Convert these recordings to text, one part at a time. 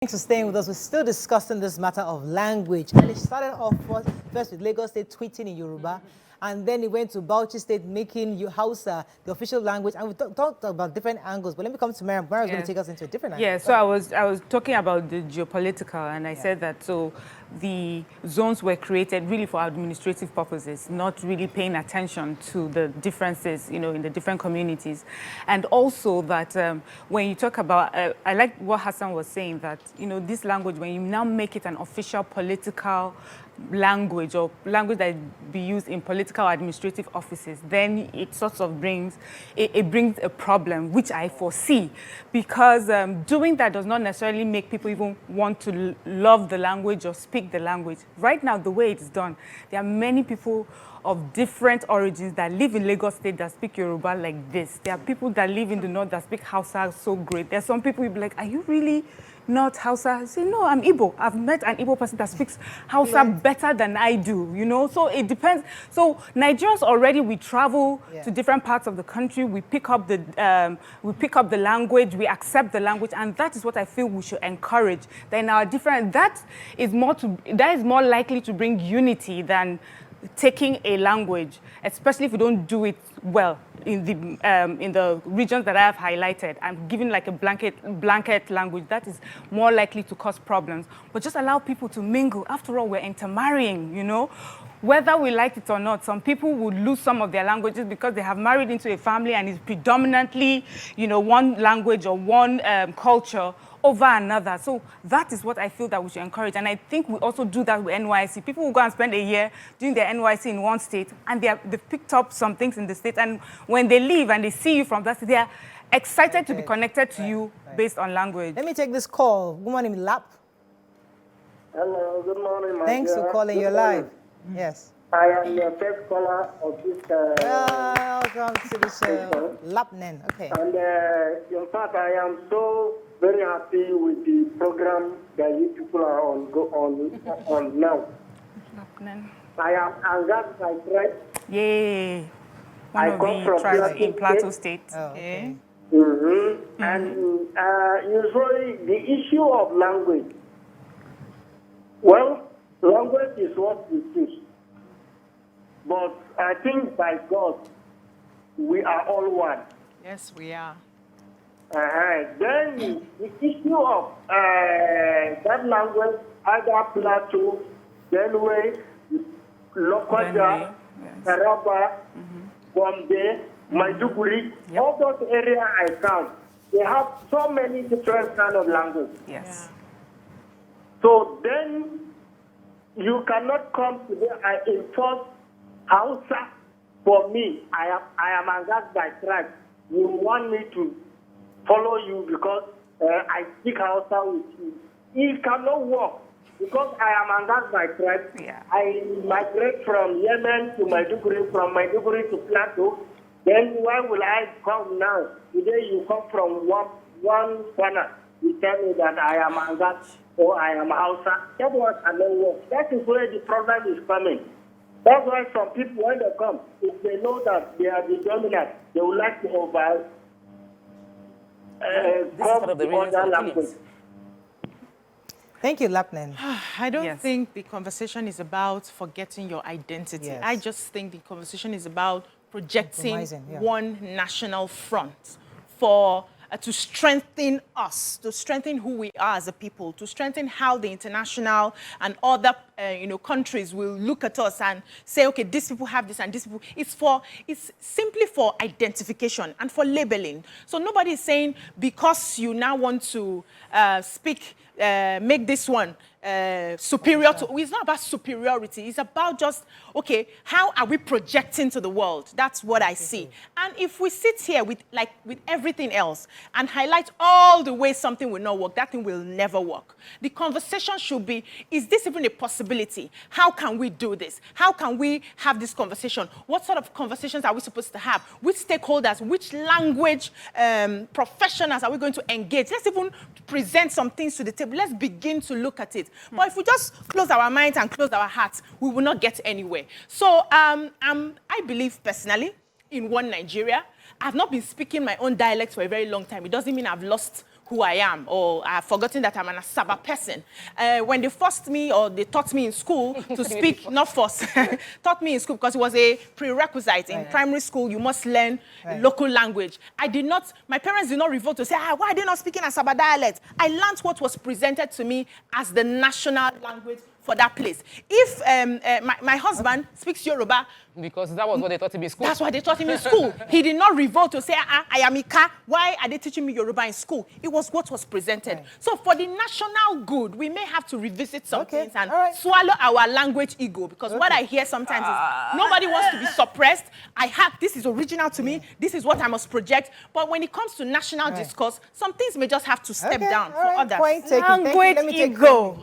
Thanks for staying with us. We're still discussing this matter of language. And it started off first with Lagos State tweeting in Yoruba, and then it went to Bauchi State making Hausa the official language. And we talked about different angles, but let me come to Mariam. Mariam's going to take us into a different angle. Yeah, so I was talking about the geopolitical, and I said that so the zones were created really for administrative purposes, not really paying attention to the differences, in the different communities. And also that when you talk about, I like what Hassan was saying, that, this language, when you now make it an official political language or language that be used in political administrative offices, then it sort of brings a problem, which I foresee, because doing that does not necessarily make people even want to love the language or speak the language. Right now, the way it's done, there are many people of different origins that live in Lagos State that speak Yoruba like this. There are people that live in the north that speak Hausa so great. There are some people who be like, are you really not Hausa? I say, no, I'm Igbo. I've met an Igbo person that speaks Hausa better than I do, So it depends. So Nigerians already, we travel to different parts of the country. We pick up the language. We accept the language, and that is what I feel we should encourage. That in our different, that is more likely to bring unity than taking a language, especially if we don't do it well in the regions that I have highlighted. I'm giving like a blanket language that is more likely to cause problems. But just allow people to mingle. After all, we're intermarrying, Whether we like it or not, some people would lose some of their languages because they have married into a family and it's predominantly, one language or one culture over another. So that is what I feel that we should encourage. And I think we also do that with NYC. People will go and spend a year doing their NYC in one state, and they've picked up some things in the state. And when they leave and they see you from that state, they are excited to be connected to you based on language. Let me take this call. Good morning, Lap. Hello, good morning, my Thanks for calling. You're live. Yes. I am the first caller of this. Welcome to the show. Lapnen. Okay. And in fact, I am so very happy with the program that you people are on now. I am Angat by tribe. Yay. One of the tribes in Plateau State. Oh, okay. And usually the issue of language. Well, language is what we teach. But I think by God, we are all one. Yes, we are. Then the issue of that language, either Plateau, Benue, Lokoja, Taraba, Bombay, Maiduguri, all those areas I count, they have so many different kind of language. Yes. Yeah. So then you cannot come today and enforce Hausa for me. I am Angat by tribe. You want me to follow you because I speak Hausa with you. It cannot work because I am Angat by tribe. Yeah. I migrate from Yemen to Maiduguri, from Maiduguri to Plateau. Then why will I come now? Today you come from one corner. You tell me that I am Angat or I am Hausa. That one cannot work. That is where the problem is coming. That's why some people, when they come, if they know that they are the dominant, they would like to over come to other language. Thank you, Lapnen. I don't think the conversation is about forgetting your identity. Yes. I just think the conversation is about projecting one national front for to strengthen us, to strengthen who we are as a people, to strengthen how the international and other countries will look at us and say, okay, these people have this and these people. It's simply for identification and for labeling. So nobody is saying because you now want to make this one superior to. It's not about superiority. It's about just, okay, how are we projecting to the world? That's what I see. And if we sit here with everything else and highlight all the ways something will not work, that thing will never work. The conversation should be, is this even a possibility? How can we do this? How can we have this conversation? What sort of conversations are we supposed to have? Which stakeholders, which language professionals are we going to engage? Let's even present some things to the table. Let's begin to look at it. But if we just close our minds and close our hearts, we will not get anywhere. So I believe personally in one Nigeria. I've not been speaking my own dialect for a very long time. It doesn't mean I've lost who I am, or I've forgotten that I'm an Asaba person. When they forced me, or they taught me in school to speak, not force, taught me in school because it was a prerequisite. In primary school, you must learn local language. I did not, my parents did not revolt to say, why are they not speaking Asaba dialect? I learned what was presented to me as the national language for that place. If my husband speaks Yoruba, because that was what they taught him in school. that's what they taught him in school. He did not revolt to say, I am Ika. Why are they teaching me Yoruba in school? It was what was presented. So for the national good, we may have to revisit some things and swallow our language ego. Because what I hear sometimes is, nobody wants to be suppressed. This is original to me. This is what I must project. But when it comes to national discourse, some things may just have to step down for others. Point taken. Language Let me take ego.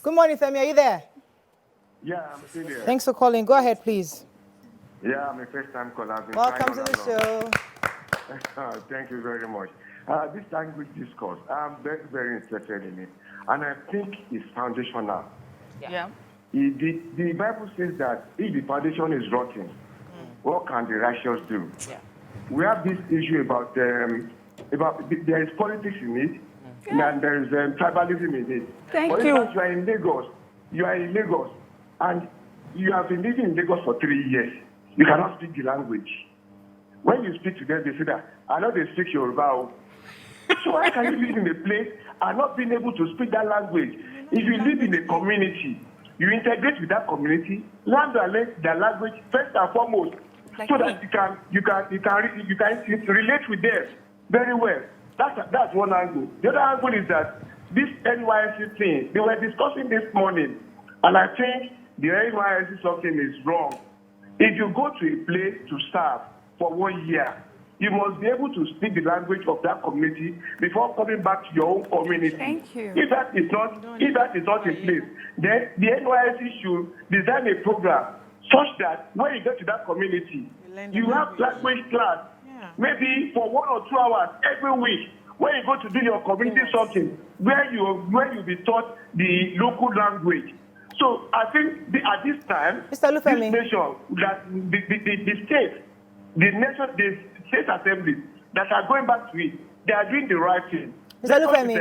Good morning, Femi. Are you there? Yeah, I'm still here. Thanks for calling. Go ahead, please. Yeah, I'm a first-time caller. Welcome to the show. Thank you very much. This language discourse, I'm very, very interested in it. And I think it's foundational. Yeah. The Bible says that if the foundation is rotten, what can the righteous do? Yeah. We have this issue about there is politics in it, and there is tribalism in it. Thank For you. instance, you are in Lagos, and you have been living in Lagos for 3 years. You cannot speak the language. When you speak to them, they say that, I know they speak Yoruba. So why can you live in a place and not being able to speak that language? If you live in a community, you integrate with that community, learn their language first and foremost, so that you can relate with them very well. That's one angle. The other angle is that this NYSC thing, they were discussing this morning, and I think the NYSC something is wrong. If you go to a place to serve for 1 year, you must be able to speak the language of that community before coming back to your own community. Thank you. If that is not in place, then the NYSC should design a program such that when you get to that community, you have language class, maybe for 1 or 2 hours every week. When you go to do your community something, where you'll be taught the local language. So I think at this time, Mr. Lufemi, this nation, that the state assemblies that are going back to it, they are doing the right thing. Mr. Lufemi,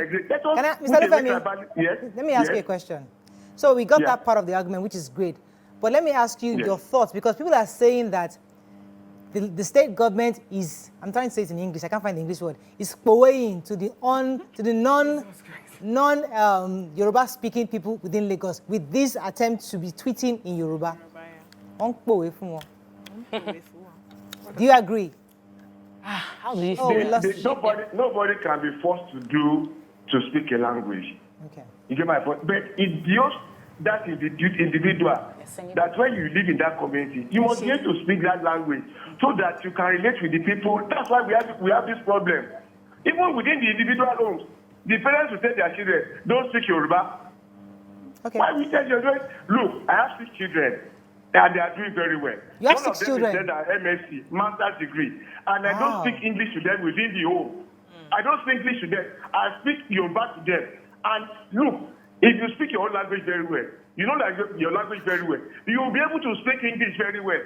yes? Let me ask you a question. So we got that part of the argument, which is great. But let me ask you your thoughts, because people are saying that the state government is, I'm trying to say it in English, I can't find the English word, is pawing to the non-Yoruba speaking people within Lagos with this attempt to be tweeting in Yoruba. Do you agree? How do you nobody can be forced to speak a language. Okay. You get my point? But it's just that individual that when you live in that community, you must be able to speak that language so that you can relate with the people. That's why we have this problem. Even within the individual homes, the parents will tell their children, don't speak Yoruba. Okay. Why we tell your children, look, I have 6 children, and they are doing very well. You have 6 children? One of them is MSc, master's degree, and I don't speak English to them within the home. I don't speak English to them. I speak Yoruba to them. And look, if you speak your own language very well, you know that your language very well, you will be able to speak English very well.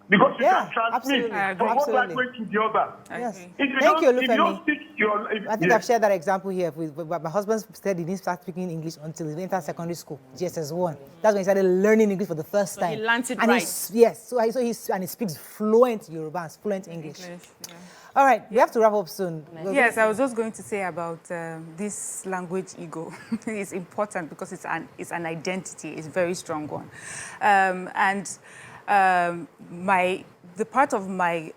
Because you can transmit from one language to the other. Yes. Thank you, Lufemi. I think I've shared that example here. My husband said he didn't start speaking English until he entered secondary school, GSS1. That's when he started learning English for the first time. He learned it and right. He speaks fluent Yoruba and fluent English. All right, we have to wrap up soon. Yes, I was just going to say about this language ego. It's important because it's an identity. It's a very strong one. The part of my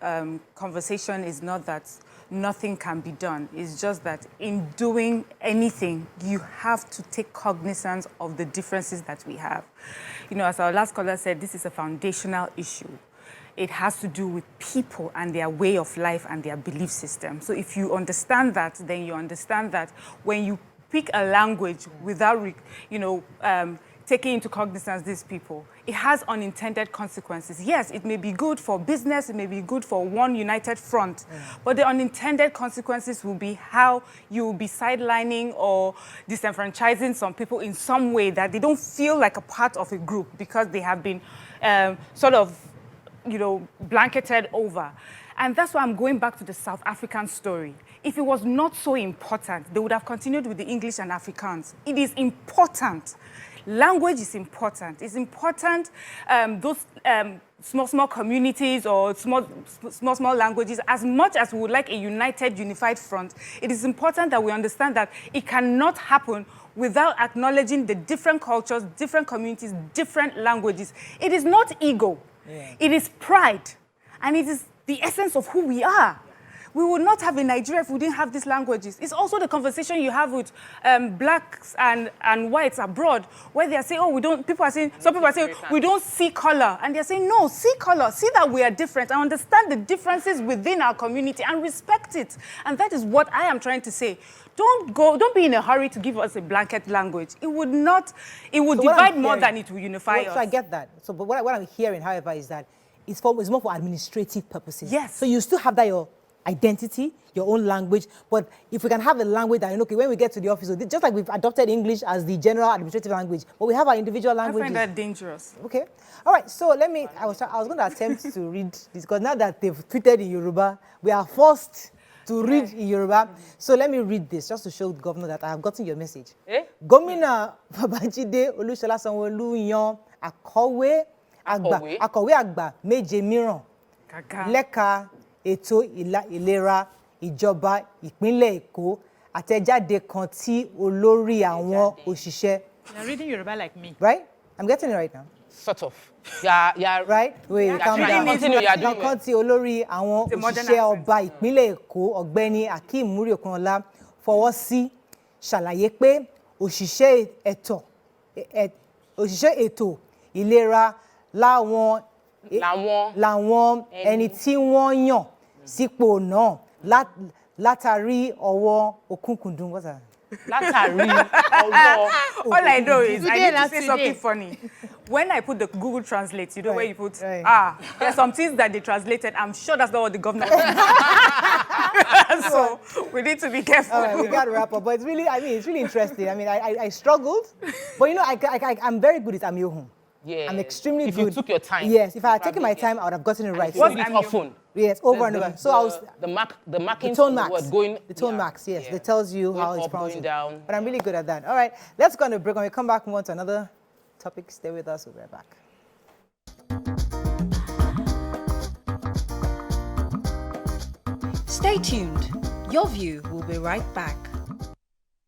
conversation is not that nothing can be done. It's just that in doing anything, you have to take cognizance of the differences that we have. You know, as our last caller said, this is a foundational issue. It has to do with people and their way of life and their belief system. So if you understand that, then you understand that when you pick a language without, taking into cognizance these people, it has unintended consequences. Yes, it may be good for business, it may be good for one united front, but the unintended consequences will be how you will be sidelining or disenfranchising some people in some way that they don't feel like a part of a group because they have been blanketed over. And that's why I'm going back to the South African story. If it was not so important, they would have continued with the English and Afrikaans. It is important. Language is important. It's important, those small communities or small languages, as much as we would like a united, unified front, it is important that we understand that it cannot happen without acknowledging the different cultures, different communities, different languages. It is not ego. Yeah. It is pride. And it is the essence of who we are. We would not have a Nigeria if we didn't have these languages. It's also the conversation you have with blacks and whites abroad, where they are saying, oh, we don't, some people are saying, we don't see color. And they're saying, no, see color, see that we are different, and understand the differences within our community and respect it. And that is what I am trying to say. Don't be in a hurry to give us a blanket language. It would divide more than it will unify us. So I get that. So, but what I'm hearing, however, is that it's more for administrative purposes. Yes. So you still have that your identity, your own language, but if we can have a language that, okay, when we get to the office, just like we've adopted English as the general administrative language, but we have our individual languages. I find that dangerous. Okay. All right, so I was going to attempt to read this, because now that they've tweeted in Yoruba, we are forced to read in Yoruba. So let me read this, just to show the governor that I have gotten your message. Gómìnà Babájídé Olúṣọlá Sanwó-Olú yan akọ̀wé àgbà méje mìíràn lẹ́ka ètò ìlera ìjọba ìpínlẹ̀ Èkó, àtẹ̀jáde kan tí olórí àwọn òṣìṣẹ́. You're reading Yoruba like me. Right? I'm getting it right now. Sort of. Yeah. Right? Wait, calm down. Continue, you're doing kan tí olórí àwọn òṣìṣẹ́ ọba ìpínlẹ̀ Èkó, Ọ̀gbẹ́ni Akeem Muri-Okunola, fọwọ́ sí, ṣàlàyé pé òṣìṣẹ́ ètò ìlera làwọn ẹni tí wọ́n yàn sípò náà látàrí ọwọ́ òkúnkúndùn. What's that? Látàrí ọwọ́. All I know is I need to say something funny. When I put the Google Translate, you know where you put, there's some things that they translated. I'm sure that's not what the governor So we need to be careful. All right, we got to wrap up. But it's really, it's really interesting. I struggled, but I'm very good at Amiohun. Yeah. I'm extremely good. If you took your time. Yes, if I had taken my time, I would have gotten it right. What's it often? Yes, over and over. So I was the marking, the tone marks. The tone marks, yes. That tells you going how it's up, pronounced. going down. But I'm really good at that. All right, let's go on a break. When we come back, move on to another topic. Stay with us. We'll be right back. Stay tuned. Your View will be right back.